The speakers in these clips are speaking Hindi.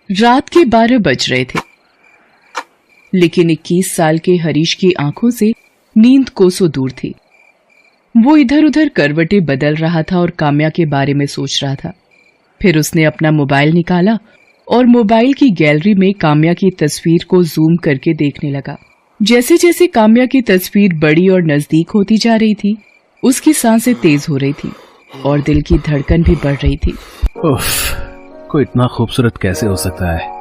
रात के 12 बज रहे थे, लेकिन 21 साल के हरीश की आंखों से नींद कोसों दूर थी। वो इधर उधर करवटें बदल रहा था और काम्या के बारे में सोच रहा था। फिर उसने अपना मोबाइल निकाला और मोबाइल की गैलरी में काम्या की तस्वीर को जूम करके देखने लगा। जैसे जैसे काम्या की तस्वीर बड़ी और नजदीक होती जा रही थी, उसकी सांसें तेज हो रही थी और दिल की धड़कन भी बढ़ रही थी। उफ, कोई इतना खूबसूरत कैसे हो सकता है?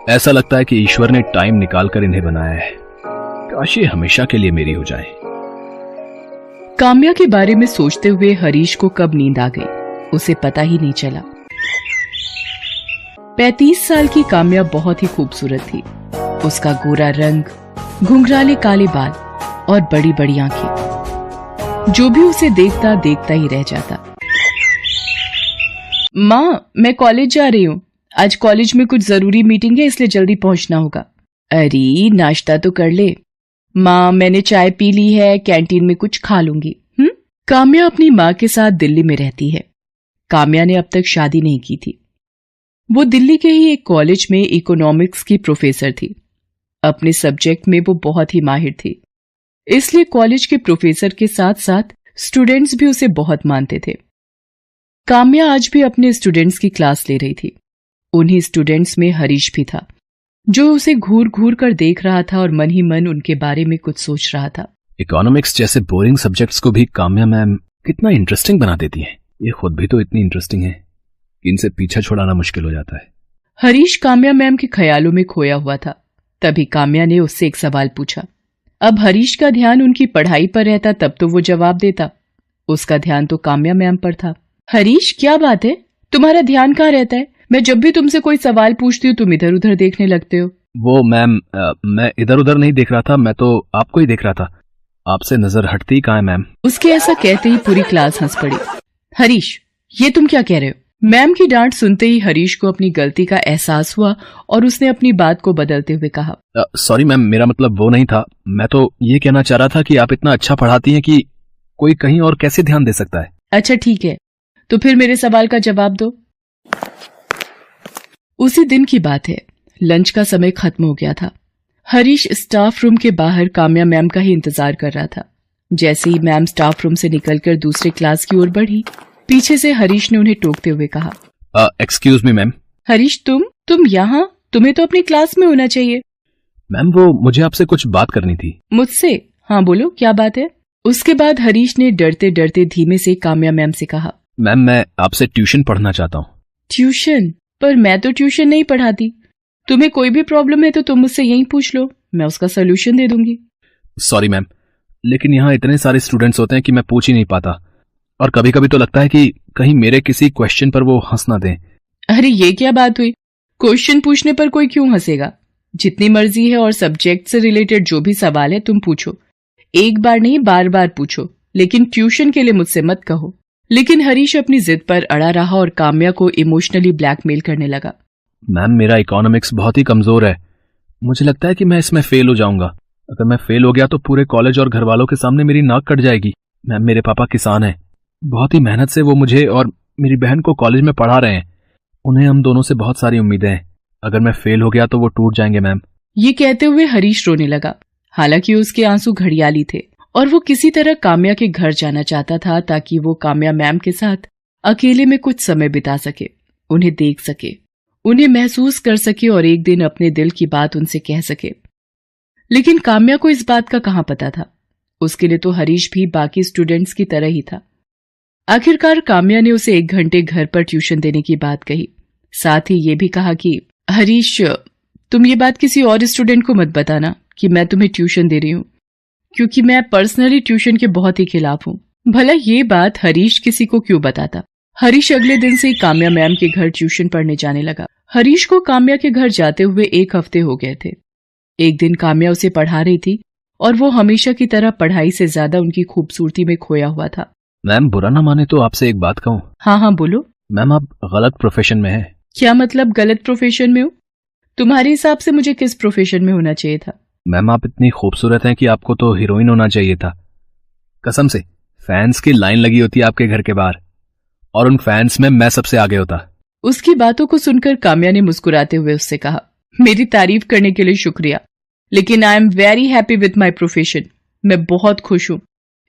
ऐसा लगता है कि ईश्वर ने टाइम निकालकर इन्हें बनाया है। काश ये हमेशा के लिए मेरी हो जाए। काम्या के बारे में सोचते हुए हरीश को कब नींद आ गई उसे पता ही नहीं चला। 35 साल की काम्या बहुत ही खूबसूरत थी। उसका गोरा रंग, घुंघराले काले बाल और बड़ी बड़ी आंखें, जो भी उसे देखता देखता ही रह जाता। माँ, मैं कॉलेज जा रही हूँ। आज कॉलेज में कुछ जरूरी मीटिंग है, इसलिए जल्दी पहुंचना होगा। अरे नाश्ता तो कर ले। माँ, मैंने चाय पी ली है, कैंटीन में कुछ खा लूंगी। काम्या अपनी माँ के साथ दिल्ली में रहती है। काम्या ने अब तक शादी नहीं की थी। वो दिल्ली के ही एक कॉलेज में इकोनॉमिक्स की प्रोफेसर थी। अपने सब्जेक्ट में वो बहुत ही माहिर थी, इसलिए कॉलेज के प्रोफेसर के साथ साथ स्टूडेंट्स भी उसे बहुत मानते थे। काम्या आज भी अपने स्टूडेंट्स की क्लास ले रही थी। उन्हीं स्टूडेंट्स में हरीश भी था, जो उसे घूर घूर कर देख रहा था और मन ही मन उनके बारे में कुछ सोच रहा था। इकोनॉमिक्स जैसे बोरिंग सब्जेक्ट्स को भी काम्या मैम कितना इंटरेस्टिंग बना देती हैं। ये खुद भी तो इतनी इंटरेस्टिंग है कि इनसे पीछा छुड़ाना मुश्किल हो जाता है। हरीश काम्या मैम के ख्यालों में खोया हुआ था। तभी काम्या ने उससे एक सवाल पूछा। अब हरीश का ध्यान उनकी पढ़ाई पर रहता तब तो वो जवाब देता। उसका ध्यान तो काम्या मैम पर था। हरीश, क्या बात है? तुम्हारा ध्यान कहाँ रहता है? मैं जब भी तुमसे कोई सवाल पूछती हूँ तुम इधर उधर देखने लगते हो। वो मैम, मैं इधर उधर नहीं देख रहा था, मैं तो आपको ही देख रहा था। आपसे नजर हटती कहाँ है मैम? उसके ऐसा कहते ही पूरी क्लास हंस पड़ी। हरीश, ये तुम क्या कह रहे हो? मैम की डांट सुनते ही हरीश को अपनी गलती का एहसास हुआ और उसने अपनी बात को बदलते हुए कहा, सॉरी मैम, मेरा मतलब वो नहीं था। मैं तो ये कहना चाह रहा था कि आप इतना अच्छा पढ़ाती हैं कि कोई कहीं और कैसे ध्यान दे सकता है। अच्छा ठीक है, तो फिर मेरे सवाल का जवाब दो। उसी दिन की बात है, लंच का समय खत्म हो गया था। हरीश स्टाफ रूम के बाहर काम्या मैम का ही इंतजार कर रहा था। जैसे ही मैम स्टाफ रूम से निकलकर दूसरे क्लास की ओर बढ़ी, पीछे से हरीश ने उन्हें टोकते हुए कहा, एक्सक्यूज मी मैम। हरीश, तुम यहाँ? तुम्हें तो अपनी क्लास में होना चाहिए। मैम, वो मुझे आपसे कुछ बात करनी थी। मुझसे? हाँ बोलो, क्या बात है? उसके बाद हरीश ने डरते डरते धीमे से काम्या मैम से कहा, मैम, मैं आपसे ट्यूशन पढ़ना चाहता हूँ। ट्यूशन? पर मैं तो ट्यूशन नहीं पढ़ाती। तुम्हें कोई भी प्रॉब्लम है तो तुम मुझसे यहीं पूछ लो, मैं उसका सोल्यूशन दे दूंगी। सॉरी मैम, लेकिन यहाँ इतने सारे स्टूडेंट्स होते हैं कि मैं पूछ ही नहीं पाता, और कभी कभी तो लगता है कि कहीं मेरे किसी क्वेश्चन पर वो हंस ना दें। अरे ये क्या बात हुई? क्वेश्चन पूछने पर कोई क्यों हंसेगा? जितनी मर्जी है और सब्जेक्ट से रिलेटेड जो भी सवाल है तुम पूछो। एक बार नहीं, बार बार पूछो, लेकिन ट्यूशन के लिए मुझसे मत कहो। लेकिन हरीश अपनी जिद पर अड़ा रहा और काम्या को इमोशनली ब्लैकमेल करने लगा। मैम, मेरा इकोनॉमिक्स बहुत ही कमजोर है। मुझे लगता है कि मैं इसमें फेल हो जाऊंगा। अगर मैं फेल हो गया तो पूरे कॉलेज और घर वालों के सामने मेरी नाक कट जाएगी। मैम, मेरे पापा किसान हैं। बहुत ही मेहनत से वो मुझे और मेरी बहन को कॉलेज में पढ़ा रहे हैं। उन्हें हम दोनों से बहुत सारी उम्मीदें हैं। अगर मैं फेल हो गया तो वो टूट जाएंगे मैम। ये कहते हुए हरीश रोने लगा। हालांकि उसके आंसू घड़ियाली थे और वो किसी तरह काम्या के घर जाना चाहता था ताकि वो काम्या मैम के साथ अकेले में कुछ समय बिता सके, उन्हें देख सके, उन्हें महसूस कर सके और एक दिन अपने दिल की बात उनसे कह सके। लेकिन काम्या को इस बात का कहाँ पता था। उसके लिए तो हरीश भी बाकी स्टूडेंट्स की तरह ही था। आखिरकार काम्या ने उसे 1 घंटे घर पर ट्यूशन देने की बात कही। साथ ही ये भी कहा कि हरीश, तुम ये बात किसी और स्टूडेंट को मत बताना कि मैं तुम्हें ट्यूशन दे रही हूँ, क्योंकि मैं पर्सनली ट्यूशन के बहुत ही खिलाफ हूँ। भला ये बात हरीश किसी को क्यों बताता। हरीश अगले दिन से ही काम्या मैम के घर ट्यूशन पढ़ने जाने लगा। हरीश को काम्या के घर जाते हुए 1 हफ्ते हो गए थे। एक दिन काम्या उसे पढ़ा रही थी और वो हमेशा की तरह पढ़ाई से ज्यादा उनकी खूबसूरती में खोया हुआ था। मैम, बुरा ना माने तो आपसे एक बात कहूँ? हाँ बोलो। मैम, आप गलत प्रोफेशन में हैं। क्या मतलब गलत प्रोफेशन में हूँ? तुम्हारे हिसाब से मुझे किस प्रोफेशन में होना चाहिए था? मैम, आप इतनी खूबसूरत हैं कि आपको तो हीरोइन होना चाहिए था। कसम से, फैंस की लाइन लगी होती है आपके घर के बाहर और उन फैंस में मैं सबसे आगे होता। उसकी बातों को सुनकर काम्या ने मुस्कुराते हुए उससे कहा, मेरी तारीफ करने के लिए शुक्रिया, लेकिन I am very happy with my profession. मैं बहुत खुश हूँ।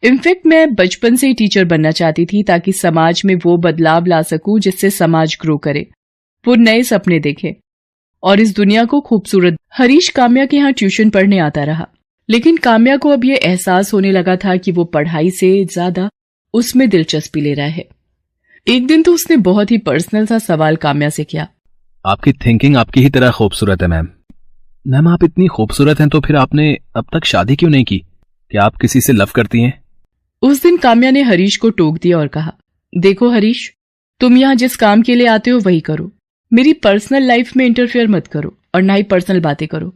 इनफैक्ट मैं बचपन से ही टीचर बनना चाहती थी ताकि समाज में वो बदलाव ला सकूं जिससे समाज ग्रो करे, वो नए सपने देखे और इस दुनिया को खूबसूरत। हरीश काम्या के यहाँ ट्यूशन पढ़ने आता रहा, लेकिन काम्या को अब ये एहसास होने लगा था कि वो पढ़ाई से ज्यादा उसमें दिलचस्पी ले रहा है। एक दिन तो उसने बहुत ही पर्सनल सा सवाल काम्या से किया, आपकी थिंकिंग आपकी ही तरह खूबसूरत है मैम। मैम आप इतनी खूबसूरत हैं तो फिर आपने अब तक शादी क्यों नहीं की? क्या आप किसी से लव करती हैं? उस दिन काम्या ने हरीश को टोक दिया और कहा, देखो हरीश, तुम यहाँ जिस काम के लिए आते हो वही करो। मेरी पर्सनल लाइफ में इंटरफेयर मत करो और ना ही पर्सनल बातें करो।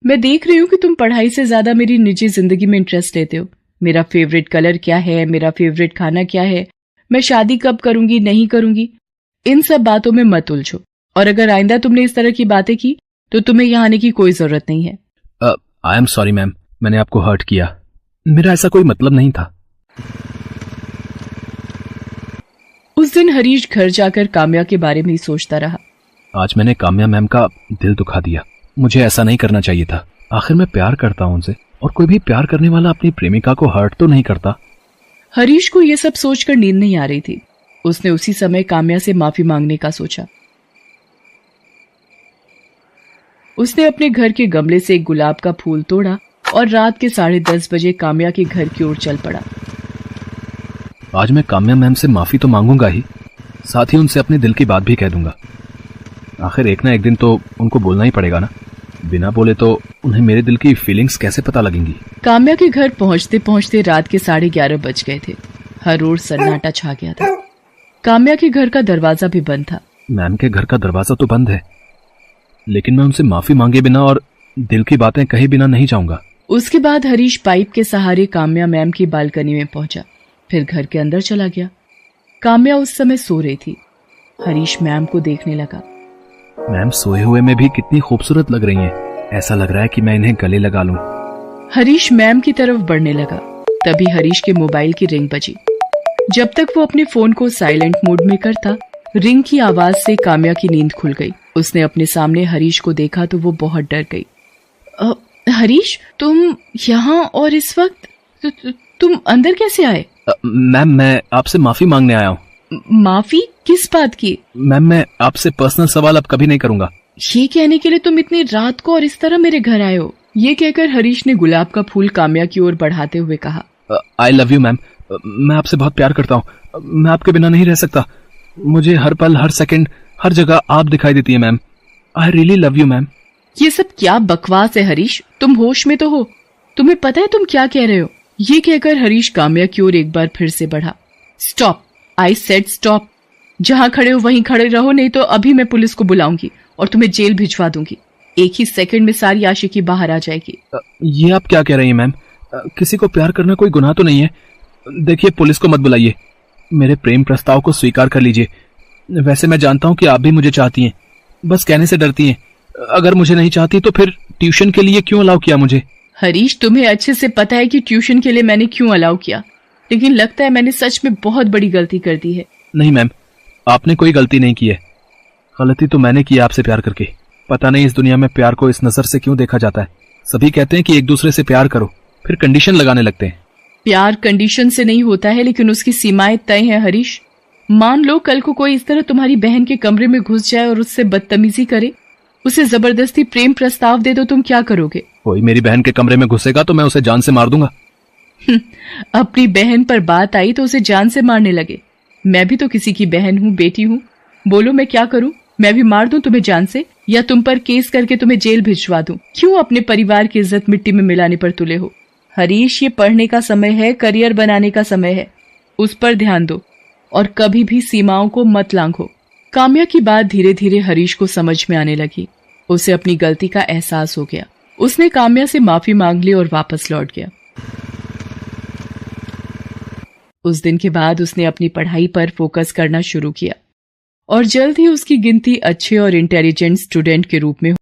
मैं देख रही हूँ कि तुम पढ़ाई से ज्यादा मेरी निजी जिंदगी में इंटरेस्ट लेते हो। मेरा फेवरेट कलर क्या है, मेरा फेवरेट खाना क्या है, मैं शादी कब करूंगी नहीं करूंगी, इन सब बातों में मत उलझो। और अगर आइंदा तुमने इस तरह की बातें की तो तुम्हें यहाँ आने की कोई जरूरत नहीं है। आई एम सॉरी मैम, मैंने आपको हर्ट किया। मेरा ऐसा कोई मतलब नहीं था। उस दिन हरीश घर जाकर काम्या के बारे में ही सोचता रहा। आज मैंने काम्या मैम का दिल दुखा दिया। मुझे ऐसा नहीं करना चाहिए था। आखिर मैं प्यार करता हूं उनसे, और कोई भी प्यार करने वाला अपनी प्रेमिका को हर्ट तो नहीं करता। हरीश को यह सब सोचकर नींद नहीं आ रही थी। उसने उसी समय काम्या से माफी मांगने का सोचा। उसने अपने घर के गमले से एक गुलाब का फूल तोड़ा और रात के 10:30 बजे काम्या के घर की ओर चल पड़ा। आज मैं काम्या मैम से माफी तो मांगूंगा ही, साथ ही उनसे अपने दिल की बात भी कह दूंगा। आखिर एक ना एक दिन तो उनको बोलना ही पड़ेगा ना। बिना बोले तो उन्हें मेरे दिल की फीलिंग्स कैसे पता लगेंगी। काम्या के घर पहुंचते पहुंचते रात के 11:30 बज गए थे। हर ओर सन्नाटा छा गया था। काम्या के घर का दरवाजा भी बंद था। मैम के घर का दरवाजा तो बंद है, लेकिन मैं उनसे माफी मांगे बिना और दिल की बातें कहे बिना नहीं जाऊंगा। उसके बाद हरीश पाइप के सहारे काम्या मैम की बालकनी में पहुंचा, फिर घर के अंदर चला गया। काम्या उस समय सो रही थी। हरीश मैम को देखने लगा। मैम सोए हुए में भी कितनी खूबसूरत लग रही हैं। ऐसा लग रहा है कि मैं इन्हें गले लगा लूं। हरीश मैम की तरफ बढ़ने लगा। तभी हरीश के मोबाइल की रिंग बजी। जब तक वो अपने फोन को साइलेंट मोड में करता, रिंग की आवाज से काम्या की नींद खुल गई। उसने अपने सामने हरीश को देखा तो वो बहुत डर गई। हरीश, तुम यहाँ और इस वक्त तुम अंदर कैसे आए? मैम मैं आपसे माफी मांगने आया हूँ। माफी किस बात की? मैम मैं आपसे पर्सनल सवाल अब कभी नहीं करूंगा। ये कहने के लिए तुम इतनी रात को और इस तरह मेरे घर आए हो? ये कहकर हरीश ने गुलाब का फूल काम्या की ओर बढ़ाते हुए कहा, आई लव यू मैम। मैं आपसे बहुत प्यार करता हूँ। मैं आपके बिना नहीं रह सकता। मुझे हर पल, हर सेकंड, हर जगह आप दिखाई देती है ma'am. I really love you ma'am. ये सब क्या बकवास है हरीश? तुम होश में तो हो? तुम्हें पता है तुम क्या कह रहे हो? ये कहकर हरीश काम्या की ओर एक बार फिर से बढ़ा। Stop, I said stop. जहां खड़े हो वहीं खड़े रहो, नहीं तो अभी मैं पुलिस को बुलाऊंगी और तुम्हें जेल भिजवा दूंगी। एक ही सेकंड में सारी आशिकी बाहर आ जाएगी। ये आप क्या कह रही हैं मैम? किसी को प्यार करना कोई गुनाह तो नहीं है। देखिए, पुलिस को मत बुलाइए। मेरे प्रेम प्रस्ताव को स्वीकार कर लीजिए। वैसे मैं जानता हूँ कि आप भी मुझे चाहती हैं, बस कहने से डरती हैं। अगर मुझे नहीं चाहती तो फिर ट्यूशन के लिए क्यों अलाउ किया मुझे? हरीश, तुम्हें अच्छे से पता है कि ट्यूशन के लिए मैंने क्यों अलाउ किया, लेकिन लगता है मैंने सच में बहुत बड़ी गलती कर दी है। नहीं मैम, आपने कोई गलती नहीं की है। गलती तो मैंने की है आपसे प्यार करके। पता नहीं इस दुनिया में प्यार को इस नजर से क्यों देखा जाता है। सभी कहते हैं कि एक दूसरे से प्यार करो, फिर कंडीशन लगाने लगते हैं। प्यार कंडीशन से नहीं होता है, लेकिन उसकी सीमाएं तय हैं हरीश। मान लो कल को कोई इस तरह तुम्हारी बहन के कमरे में घुस जाए और उससे बदतमीजी करे, उसे जबरदस्ती प्रेम प्रस्ताव दे दो, तुम क्या करोगे? कोई मेरी बहन के कमरे में घुसेगा तो मैं उसे जान से मार दूंगा। अपनी बहन पर बात आई तो उसे जान से मारने लगे। मैं भी तो किसी की बहन हूँ, बेटी हूँ। बोलो मैं क्या करूँ? मैं भी मार दूं तुम्हें जान से, या तुम पर केस करके तुम्हें जेल भिजवा दूं? क्यों अपने परिवार की इज्जत मिट्टी में मिलाने पर तुले हो? हरीश, ये पढ़ने का समय है, करियर बनाने का समय है। उस पर ध्यान दो और कभी भी सीमाओं को मत लांघो। काम्या की बात धीरे धीरे हरीश को समझ में आने लगी। उसे अपनी गलती का एहसास हो गया। उसने काम्या से माफी मांग ली और वापस लौट गया। उस दिन के बाद उसने अपनी पढ़ाई पर फोकस करना शुरू किया और जल्द ही उसकी गिनती अच्छे और इंटेलिजेंट स्टूडेंट के रूप में